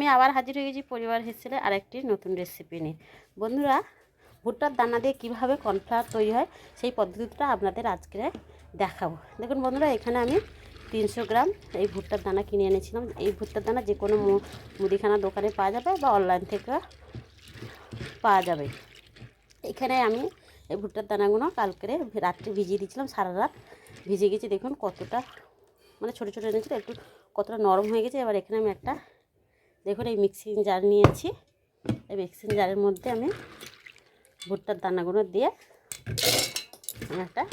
আমি আবার হাজির হয়ে গেছি পরিবার হেসেলে আরেকটি নতুন রেসিপি নিয়ে। বন্ধুরা, ভুট্টার দানা দিয়ে কীভাবে কর্নফ্লাওয়ার তৈরি হয় সেই পদ্ধতিটা আপনাদের আজকে দেখাবো। দেখুন বন্ধুরা, এখানে আমি 300 গ্রাম এই ভুট্টার দানা কিনে এনেছিলাম। এই ভুট্টার দানা যে কোনো মুদিখানা দোকানে পাওয়া যাবে বা অনলাইন থেকে পাওয়া যাবে। এখানে আমি এই ভুট্টার দানাগুলো কালকে রাত্রে ভিজিয়ে দিয়েছিলাম, সারা রাত ভিজে গেছে। দেখুন কতটা মানে ছোটো ছোটো এনেছিল, একটু কতটা নরম হয়ে গেছে। এবার এখানে আমি একটা দেখুন এই মিক্সিং জার নিয়েছি। এই মিক্সিং জারের মধ্যে আমি ভুট্টার দানাগুলো দিয়ে আমি একটা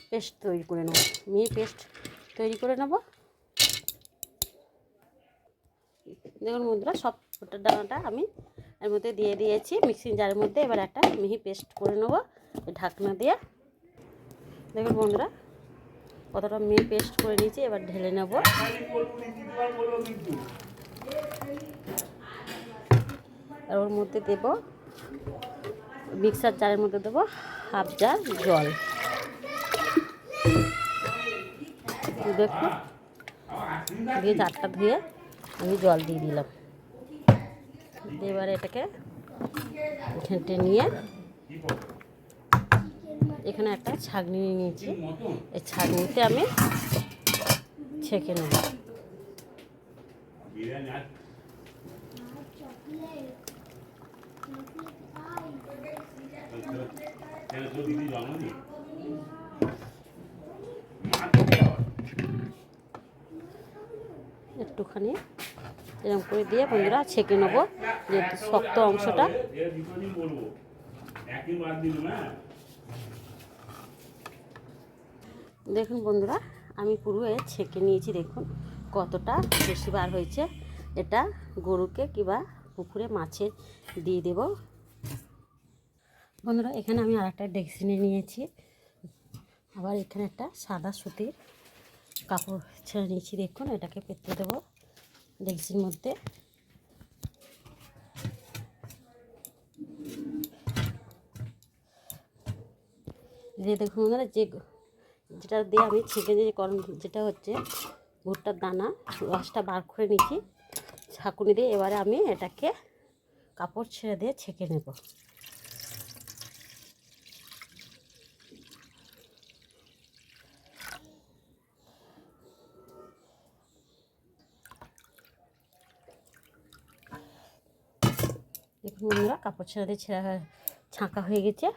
পেস্ট তৈরি করে নেব, মিহি পেস্ট তৈরি করে নেব। দেখুন বন্ধুরা, সব ভুট্টার দানাটা আমি এর মধ্যে দিয়ে দিয়েছি মিক্সিং জারের মধ্যে। এবার একটা মিহি পেস্ট করে নেব ঢাকনা দিয়ে। দেখুন বন্ধুরা, কতটা মিহি পেস্ট করে নিয়েছি। এবার ঢেলে নেব। আর ওর মধ্যে দেব মিক্সার জারের মধ্যে দেবো হাফ জার জল। দেখুন দিয়ে জারটা ধুয়ে আমি জল দিয়ে দিলাম। এবারে এটাকে ঘেঁটে নিয়ে এখানে একটা ছাঁকনি নিয়েছি, এই ছাঁকনিতে আমি ছেঁকে নেব। একটুখানি এরকম করে দিয়ে বন্ধুরা ছেঁকে নেবো, যেহেতু শক্ত অংশটা। দেখুন বন্ধুরা, আমি পুরো ছেঁকে নিয়েছি। দেখুন কতটা বেশি বার হয়েছে। এটা গরুকে কিংবা পুকুরে মাছে দিয়ে দেব। বন্ধুরা, এখানে আমি আর একটা ডেকচি নিয়েছি। আবার এখানে একটা সাদা সুতির কাপড় ছেড়ে নিয়েছি। দেখুন এটাকে পেতে দেবো ডেকচির মধ্যে। দিয়ে দেখুন বন্ধুরা, যেটা দিয়ে আমি ছেঁকে যেটা হচ্ছে ভুট্টার দানা, রসটা বার করে নিয়েছি ছাঁকুনি দিয়ে। এবারে আমি এটাকে কাপড় ছেড়ে দিয়ে ছেঁকে নেব। দেখুন বন্ধুরা, কাপড় ছেড়ে দিয়ে ছাঁকা হয়ে গেছে।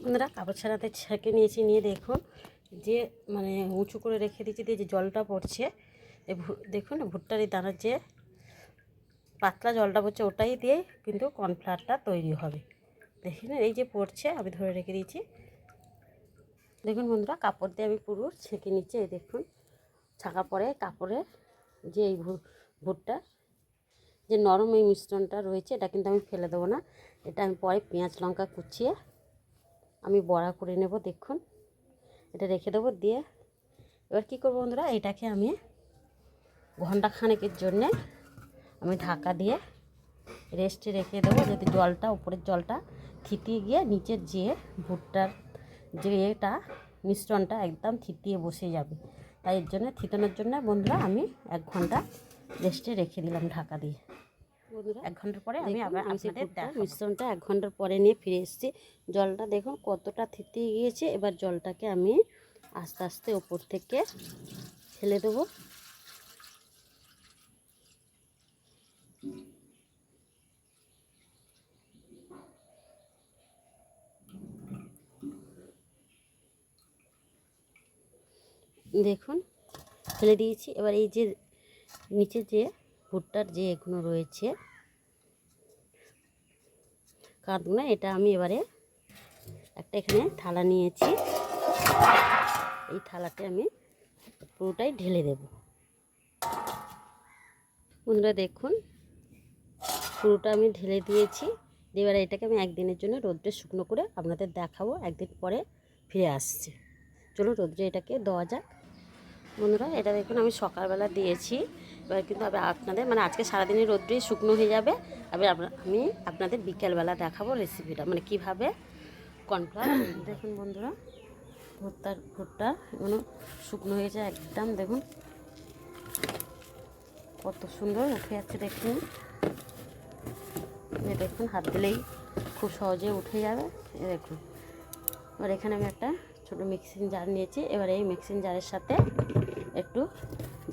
বন্ধুরা, কাপড় ছাড়াতে ছেঁকে নিয়েছি। নিয়ে দেখুন যে মানে উঁচু করে রেখে দিয়েছি, দিয়ে যে জলটা পড়ছে, দেখুন ভুট্টার এই দানার যে পাতলা জলটা পড়ছে ওটাই দিয়ে কিন্তু কর্নফ্লাওয়ারটা তৈরি হবে। দেখুন এই যে পড়ছে, আমি ধরে রেখে দিয়েছি। দেখুন বন্ধুরা, কাপড় দিয়ে আমি পুরো ছেঁকে নিচ্ছি। এই দেখুন ছাঁকা পরে কাপড়ে যে এই ভুট্টা যে নরম এই মিশ্রণটা রয়েছে, এটা কিন্তু আমি ফেলে দেবো না। এটা আমি পরে পেঁয়াজ লঙ্কা কুচিয়ে আমি বড়া করে নেব। দেখুন এটা রেখে দেবো। দিয়ে এবার কী করবো বন্ধুরা, এটাকে আমি ঘন্টাখানেকের জন্যে আমি ঢাকা দিয়ে রেস্টে রেখে দেবো। যদি জলটা উপরের জলটা থিতিয়ে গিয়ে নিচের যে ভুট্টার যে এটা মিশ্রণটা একদম থিতিয়ে বসে যাবে। তাই এর জন্য থিতানোর জন্য বন্ধুরা আমি 1 ঘন্টা রেস্টে রেখে দিলাম ঢাকা দিয়ে। বন্ধুরা 1 ঘন্টার পরে আমি আবার আপনাদের মিশ্রণটা 1 ঘন্টার পরে নিয়ে ফিরে এসেছি। জলটা দেখুন কতটা থিতিয়ে গিয়েছে। এবার জলটাকে আমি আস্তে আস্তে ওপর থেকে ফেলে দেবো। দেখুন ফেলে দিয়েছি। এবার এই যে নিচে যে ভুট্টার যে এগুলো রয়েছে কাঁধগুলো, এটা আমি এবারে একটা এখানে থালা নিয়েছি। এই থালাতে আমি পুরোটাই ঢেলে দেব। বন্ধুরা দেখুন পুরোটা আমি ঢেলে দিয়েছি। এবারে এটাকে আমি 1 দিনের জন্য রোদ্রে শুকনো করে আপনাদের দেখাবো। 1 দিন পরে ফিরে আসছি। চলো রোদ্রে এটাকে দেওয়া যাক। বন্ধুরা এটা দেখুন আমি সকালবেলা দিয়েছি। এবার কিন্তু আপনাদের মানে আজকে সারাদিনই রোদ্রেই শুকনো হয়ে যাবে। আমি আপনাদের বিকেলবেলা দেখাবো রেসিপিটা, মানে কীভাবে কর্নফ্লাওয়ার। দেখুন বন্ধুরা, ভুট্টা এগুলো শুকনো হয়েছে একদম। দেখুন কত সুন্দর উঠে যাচ্ছে দেখুন। দেখুন হাত দিলেই খুব সহজে উঠে যাবে। দেখুন এবার এখানে আমি একটা ছোটো মিক্সিং জার নিয়েছি। এবার এই মিক্সিং জারের সাথে একটু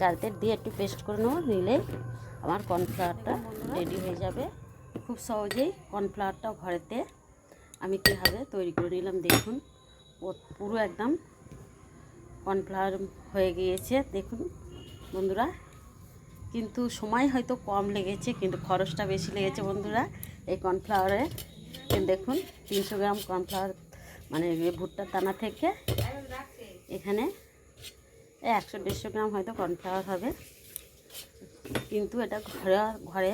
জারতে দিয়ে একটু পেস্ট করে নেবো, নিলেই আমার কর্নফ্লাওয়ারটা রেডি হয়ে যাবে। খুব সহজেই কর্নফ্লাওয়ারটা ঘরেতে আমি কীভাবে তৈরি করে নিলাম দেখুন। পুরো একদম কর্নফ্লাওয়ার হয়ে গিয়েছে দেখুন বন্ধুরা। কিন্তু সময় হয়তো কম লেগেছে, কিন্তু খরচটা বেশি লেগেছে বন্ধুরা এই কর্নফ্লাওয়ারে। দেখুন 300 গ্রাম কর্নফ্লাওয়ার মানে ভুট্টার দানা থেকে এখানে 100-150 গ্রাম হয়তো কর্নফ্লাওয়ার হবে। কিন্তু এটা ঘরে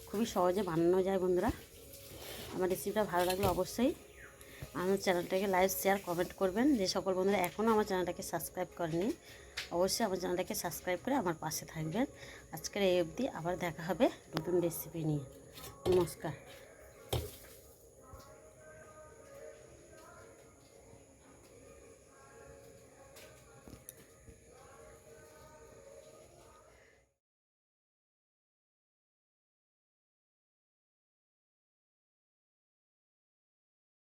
খুবই সহজে বানানো যায় বন্ধুরা। আমার রেসিপিটা ভালো লাগলে অবশ্যই আমার চ্যানেলটাকে লাইক শেয়ার কমেন্ট করবেন। যে সকল বন্ধুরা এখনও আমার চ্যানেলটাকে সাবস্ক্রাইব করেনি অবশ্যই আমার চ্যানেলটাকে সাবস্ক্রাইব করে আমার পাশে থাকবেন। আজকের এই অবধি, আবার দেখা হবে নতুন রেসিপি নিয়ে। নমস্কার।